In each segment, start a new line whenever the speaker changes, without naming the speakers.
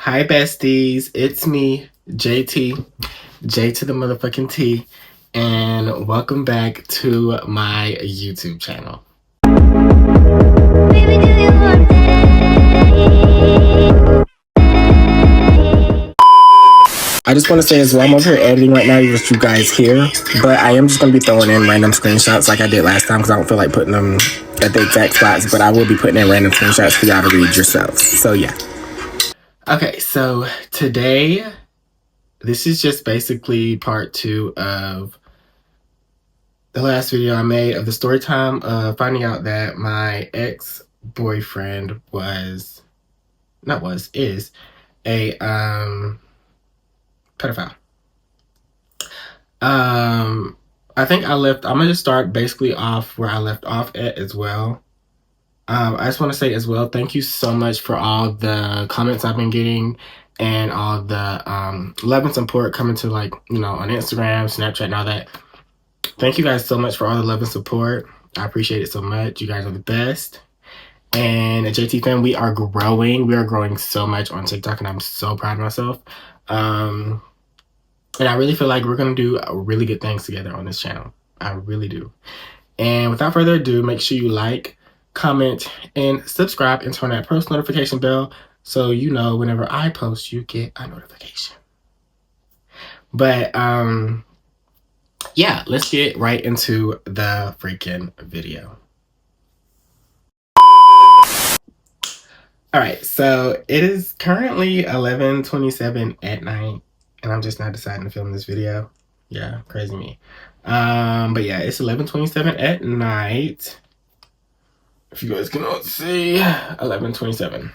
Hi besties, it's me, JT, J to the motherfucking T, and welcome back to my YouTube channel. Baby, do you want I just want to say as well, I'm over here editing right now, just you guys hear, but I am just going to be throwing in random screenshots like I did last time because I don't feel like putting them at the exact spots, but I will be putting in random screenshots for y'all to read yourselves. So yeah. Okay, so today, this is just basically part 2 of the last video I made of the story time of finding out that my ex-boyfriend is a pedophile. I think I'm gonna just start basically off where I left off at as well. I just want to say as well, thank you so much for all the comments I've been getting and all the love and support coming to, like, you know, on Instagram, Snapchat, and all that. Thank you guys so much for all the love and support. I appreciate it so much. You guys are the best. And at JT Fam, we are growing. We are growing so much on TikTok, and I'm so proud of myself. And I really feel like we're going to do really good things together on this channel. I really do. And without further ado, make sure you like, comment, and subscribe, and turn that post notification bell so you know whenever I post, you get a notification. But yeah, let's get right into the freaking video. All right, so it is currently 11:27 at night, and I'm just not deciding to film this video. Yeah, crazy me. But yeah, it's 11:27 at night. If you guys cannot see, 11:27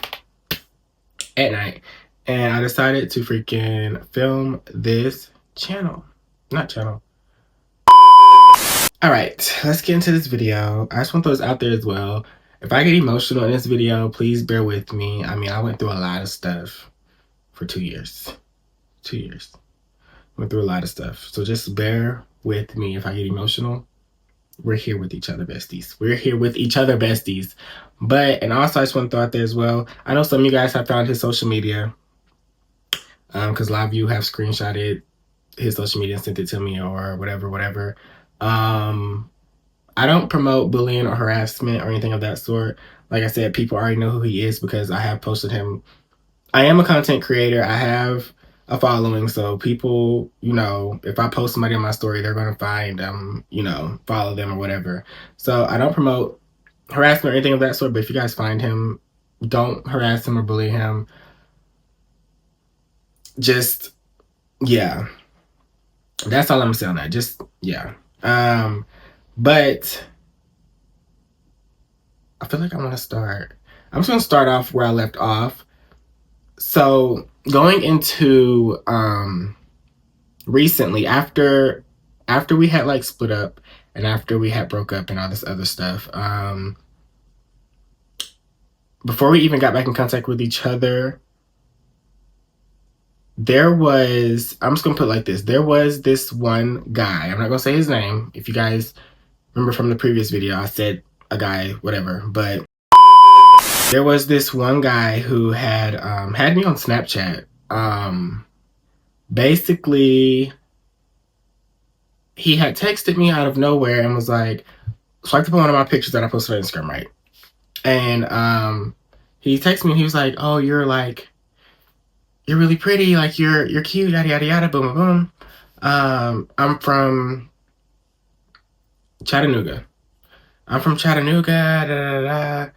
at night, and I decided to freaking film this channel. All right, let's get into this video. I just want those out there as well. If I get emotional in this video, please bear with me. I mean, I went through a lot of stuff for 2 years. 2 years. Went through a lot of stuff. So just bear with me if I get emotional. We're here with each other, besties. We're here with each other, besties. But, and also I just want to throw out there as well, I know some of you guys have found his social media. Because a lot of you have screenshotted his social media and sent it to me or whatever. I don't promote bullying or harassment or anything of that sort. Like I said, people already know who he is because I have posted him. I am a content creator. I have a following, so people, you know, if I post somebody on my story, they're going to find, you know, follow them or whatever. So I don't promote harassment or anything of that sort, but if you guys find him, don't harass him or bully him. Just, yeah. That's all I'm gonna say on that. Just, yeah. But I feel like I want to start. I'm just going to start off where I left off. So going into recently, after we had like split up and after we had broke up and all this other stuff, before we even got back in contact with each other, there was, I'm just going to put it like this. There was this one guy. I'm not going to say his name. If you guys remember from the previous video, I said a guy, whatever. But there was this one guy who had had me on Snapchat. Basically, he had texted me out of nowhere and was like, swiped up on one of my pictures that I posted on Instagram, right? And he texted me and he was like, oh, you're really pretty, like you're cute, yada yada yada, boom boom boom. I'm from Chattanooga. Da, da, da.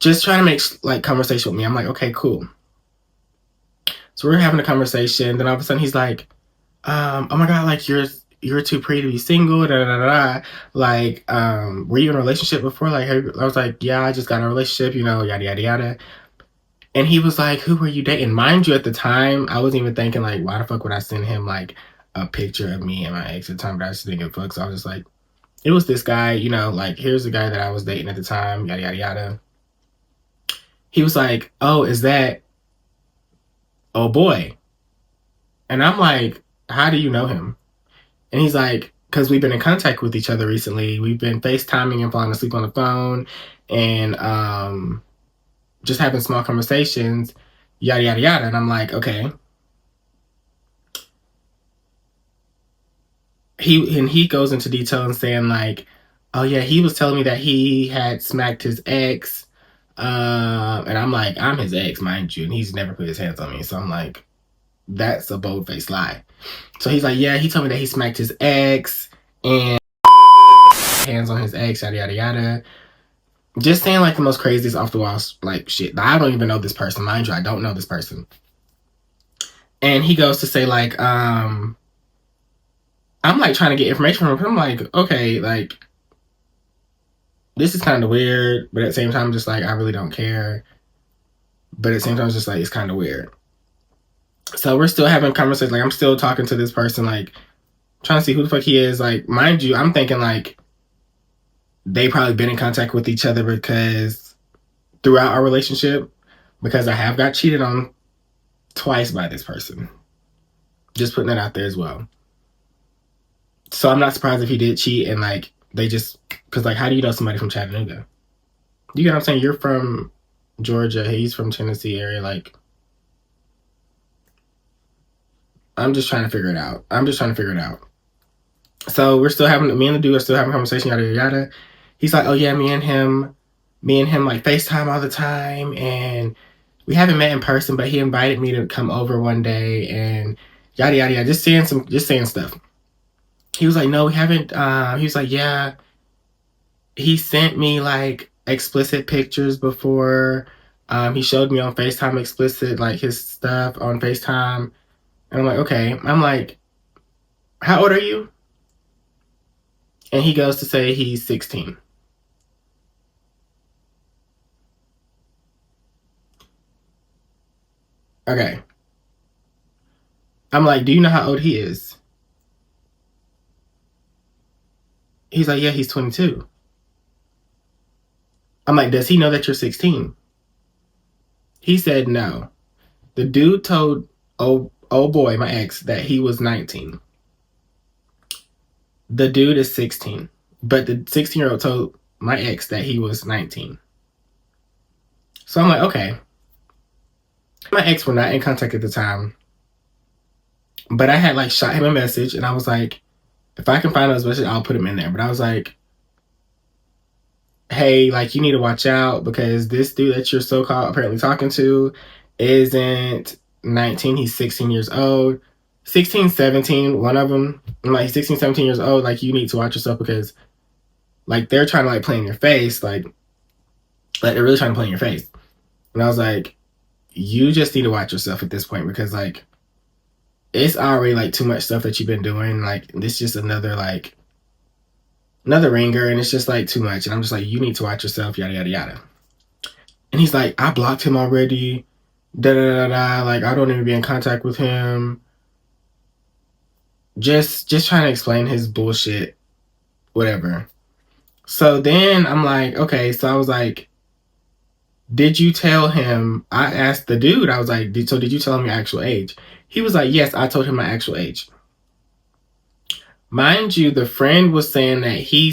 Just trying to make like conversation with me. I'm like, okay, cool. So we're having a conversation. Then all of a sudden he's like, oh my god, like you're too pretty to be single, da da da. Like, were you in a relationship before? Like, I was like, yeah, I just got in a relationship, you know, yada yada yada. And he was like, who were you dating? Mind you, at the time, I wasn't even thinking, like, why the fuck would I send him, like, a picture of me and my ex at the time? But I just didn't give a fuck. So I was just like, it was this guy, you know, like, here's the guy that I was dating at the time, yada, yada, yada. He was like, oh, is that, oh, boy. And I'm like, how do you know him? And he's like, because we've been in contact with each other recently. We've been FaceTiming and falling asleep on the phone and just having small conversations. yada, yada, yada. And I'm like, okay. He goes into detail and saying like, oh yeah, he was telling me that he had smacked his ex. And I'm like, I'm his ex, mind you, and he's never put his hands on me. So I'm like, that's a bold-faced lie. So he's like, yeah, he told me that he smacked his ex and hands on his ex, yada, yada, yada. Just saying like the most craziest off the walls like shit. I don't even know this person, mind you, I don't know this person. And he goes to say like, I'm like trying to get information from him. I'm like, okay, like, this is kind of weird, but at the same time, just like, I really don't care. But at the same time, it's just like, it's kind of weird. So we're still having conversations. Like, I'm still talking to this person, like, trying to see who the fuck he is. Like, mind you, I'm thinking like, they probably been in contact with each other because throughout our relationship, because I have got cheated on twice by this person. Just putting that out there as well. So I'm not surprised if he did cheat and like, they just, because like, how do you know somebody from Chattanooga? You get what I'm saying? You're from Georgia, he's from Tennessee area. Like, I'm just trying to figure it out. So we're still having, me and the dude are still having a conversation, yada, yada, yada. He's like, oh yeah, me and him like FaceTime all the time, and we haven't met in person, but he invited me to come over one day, and yada, yada, yada. Just saying stuff. He was like, no, we haven't. He was like, yeah, he sent me like explicit pictures before. He showed me on FaceTime explicit, like his stuff on FaceTime. And I'm like, okay. I'm like, how old are you? And he goes to say he's 16. Okay. I'm like, do you know how old he is? He's like, yeah, he's 22. I'm like, does he know that you're 16? He said no. The dude told oh boy, my ex, that he was 19. The dude is 16. But the 16-year-old told my ex that he was 19. So I'm like, okay. My ex were not in contact at the time. But I had like shot him a message and I was like, if I can find those messages, I'll put them in there. But I was like, hey, like, you need to watch out because this dude that you're so-called apparently talking to isn't 19. He's 16 years old. 16, 17, one of them. I'm like, 16, 17 years old. Like, you need to watch yourself because, like, they're trying to, like, play in your face. Like, they're really trying to play in your face. And I was like, you just need to watch yourself at this point because, like, it's already, like, too much stuff that you've been doing. Like, this is just another ringer, and it's just, like, too much. And I'm just like, you need to watch yourself, yada, yada, yada. And he's like, I blocked him already. Da, da, da, da. Like, I don't even be in contact with him. Just trying to explain his bullshit, whatever. So then I'm like, okay. So I was like, did you tell him? I asked the dude, I was like, did you tell him your actual age? He was like, yes, I told him my actual age. Mind you, the friend was saying that he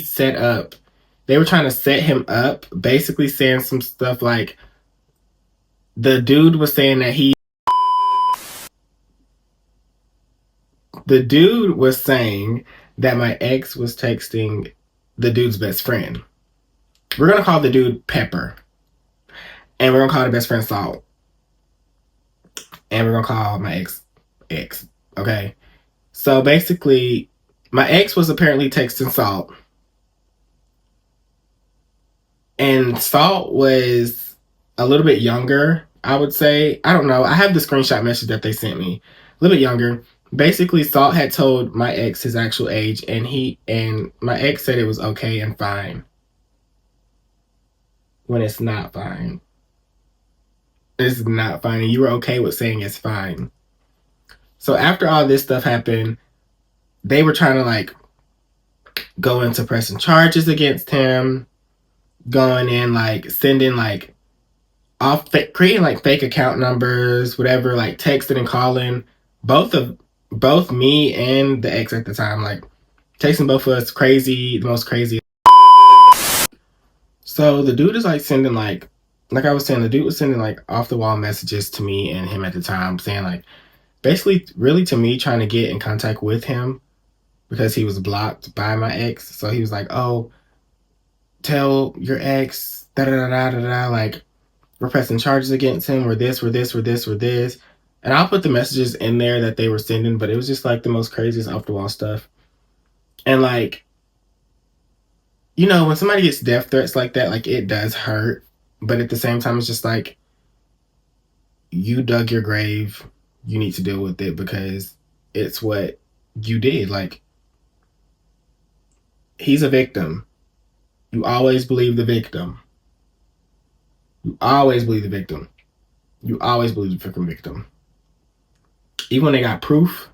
they were trying to set him up, basically saying some stuff like, the dude was saying that the dude was saying that my ex was texting the dude's best friend. We're going to call the dude Pepper. And we're going to call the best friend Salt. And we're going to call my ex. Okay? So basically, my ex was apparently texting Salt. And Salt was a little bit younger, I would say. I don't know. I have the screenshot message that they sent me. A little bit younger. Basically, Salt had told my ex his actual age, and my ex said it was okay and fine. When it's not fine. It's not fine. And you were okay with saying it's fine. So after all this stuff happened, they were trying to like go into pressing charges against him, going in like sending like creating like fake account numbers, whatever, like texting and calling both me and the ex at the time, like texting both of us the most crazy. So the dude is like sending like like I was saying, the dude was sending like off the wall messages to me and him at the time, saying like basically really to me trying to get in contact with him because he was blocked by my ex. So he was like, "Oh, tell your ex da da da da da, like we're pressing charges against him, we're this, we're this, we're this, we're this." And I'll put the messages in there that they were sending, but it was just like the most craziest off the wall stuff. And like, you know, when somebody gets death threats like that, like it does hurt. But at the same time, it's just like you dug your grave. You need to deal with it because it's what you did. Like, he's a victim. You always believe the victim. You always believe the victim. You always believe the freaking victim. Even when they got proof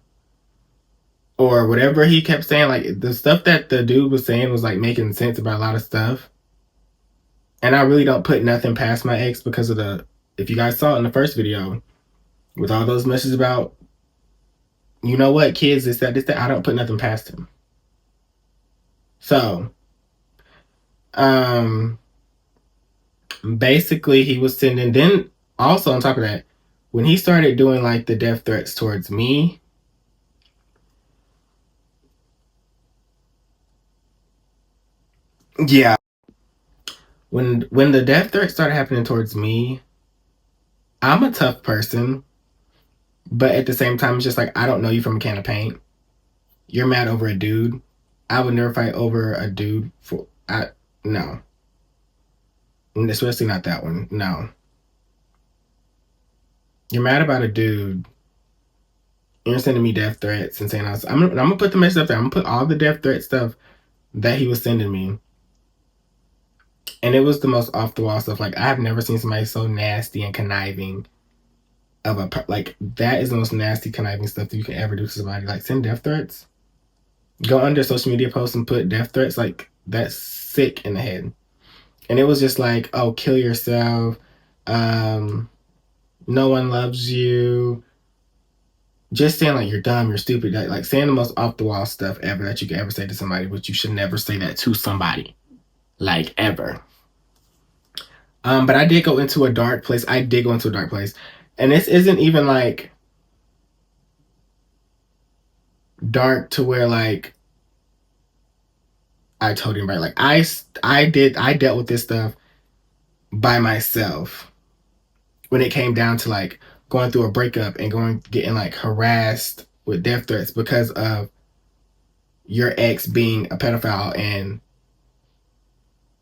or whatever he kept saying, like the stuff that the dude was saying was like making sense about a lot of stuff. And I really don't put nothing past my ex because of if you guys saw it in the first video, with all those messages about, you know what, kids, this, that, I don't put nothing past him. So, basically he was sending, then also on top of that, when he started doing like the death threats towards me, yeah, when the death threats started happening towards me, I'm a tough person, but at the same time, it's just like, I don't know you from a can of paint. You're mad over a dude. I would never fight over a dude no. Especially not that one. No. You're mad about a dude. You're sending me death threats and saying I'm gonna put the message up there. I'm gonna put all the death threat stuff that he was sending me. And it was the most off the wall stuff. Like, I have never seen somebody so nasty and conniving like, that is the most nasty conniving stuff that you can ever do to somebody. Like, send death threats. Go under social media posts and put death threats. Like, that's sick in the head. And it was just like, oh, kill yourself. No one loves you. Just saying like you're dumb, you're stupid. Like saying the most off the wall stuff ever that you could ever say to somebody, which you should never say that to somebody. Like, ever. But I did go into a dark place. And this isn't even like dark to where like I told him, right? Like I dealt with this stuff by myself when it came down to like going through a breakup and getting like harassed with death threats because of your ex being a pedophile and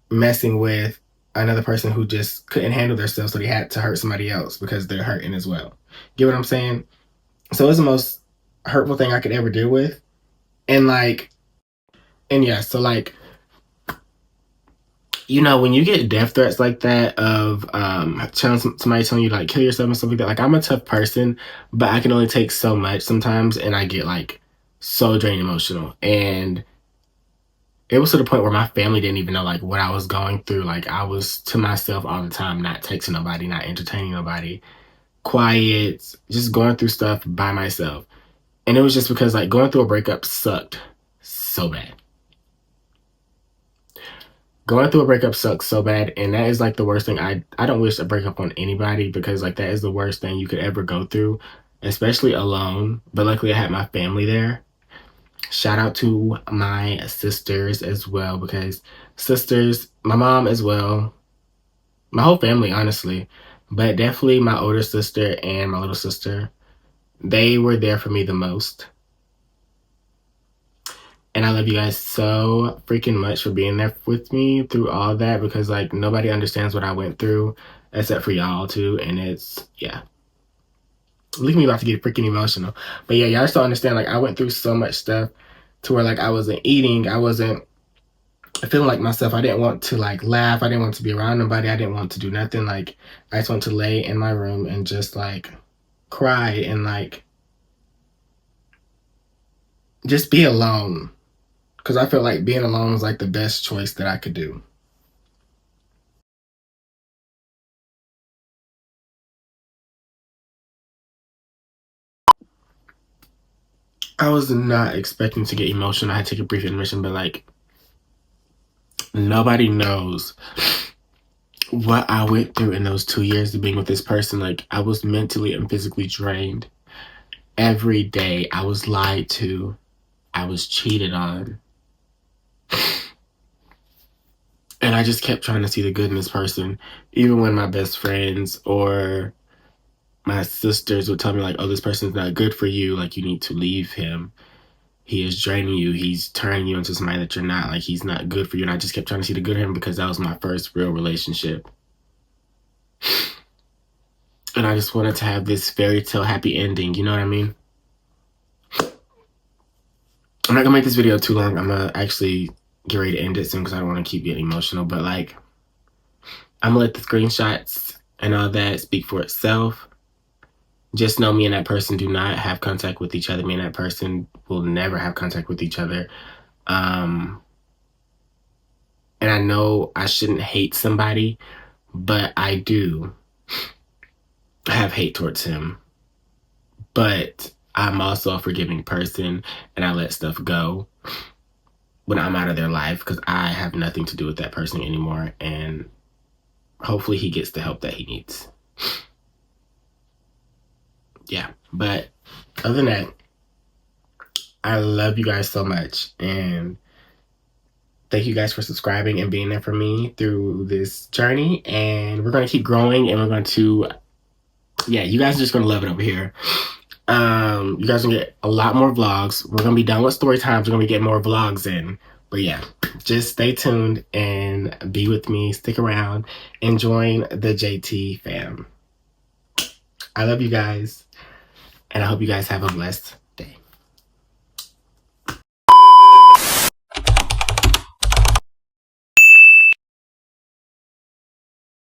messing with another person who just couldn't handle themselves, so they had to hurt somebody else because they're hurting as well. Get what I'm saying? So it's the most hurtful thing I could ever deal with. And yeah, so like, you know, when you get death threats like that of somebody telling you like kill yourself and stuff like that, like, I'm a tough person, but I can only take so much sometimes, and I get like so drained emotional. And it was to the point where my family didn't even know like what I was going through. Like, I was to myself all the time, not texting nobody, not entertaining nobody, quiet, just going through stuff by myself. And it was just because like going through a breakup sucked so bad. Going through a breakup sucks so bad, and that is like the worst thing. I don't wish a breakup on anybody because like that is the worst thing you could ever go through, especially alone. But luckily I had my family there. Shout out to my sisters as well, because sisters, my mom as well, my whole family honestly, but definitely my older sister and my little sister, they were there for me the most. And I love you guys so freaking much for being there with me through all that, because like nobody understands what I went through except for y'all too. And it's, yeah. Look at me about to get freaking emotional. But yeah, y'all still understand, like I went through so much stuff to where like I wasn't eating, I wasn't feeling like myself. I didn't want to like laugh. I didn't want to be around nobody. I didn't want to do nothing. Like, I just want to lay in my room and just like cry and like just be alone. Because I felt like being alone was like the best choice that I could do. I was not expecting to get emotional. I had to take a brief intermission, but like nobody knows what I went through in those 2 years of being with this person, like, I was mentally and physically drained. Every day I was lied to. I was cheated on. And I just kept trying to see the good in this person. Even when my best friends or my sisters would tell me, like, oh, this person's not good for you. Like, you need to leave him. He is draining you. He's turning you into somebody that you're not. Like, he's not good for you. And I just kept trying to see the good in him because that was my first real relationship. And I just wanted to have this fairy tale happy ending. You know what I mean? I'm not gonna make this video too long. I'm gonna actually get ready to end it soon because I don't want to keep getting emotional. But, like, I'm gonna let the screenshots and all that speak for itself. Just know me and that person do not have contact with each other. Me and that person will never have contact with each other. And I know I shouldn't hate somebody, but I do have hate towards him. But I'm also a forgiving person, and I let stuff go when I'm out of their life because I have nothing to do with that person anymore. And hopefully he gets the help that he needs. Yeah, but other than that, I love you guys so much, and thank you guys for subscribing and being there for me through this journey. And we're going to keep growing, and we're going to, yeah, you guys are just going to love it over here. You guys are going to get a lot more vlogs. We're going to be done with story times. We're going to be getting more vlogs in. But yeah, just stay tuned and be with me. Stick around and join the JT fam. I love you guys. And I hope you guys have a blessed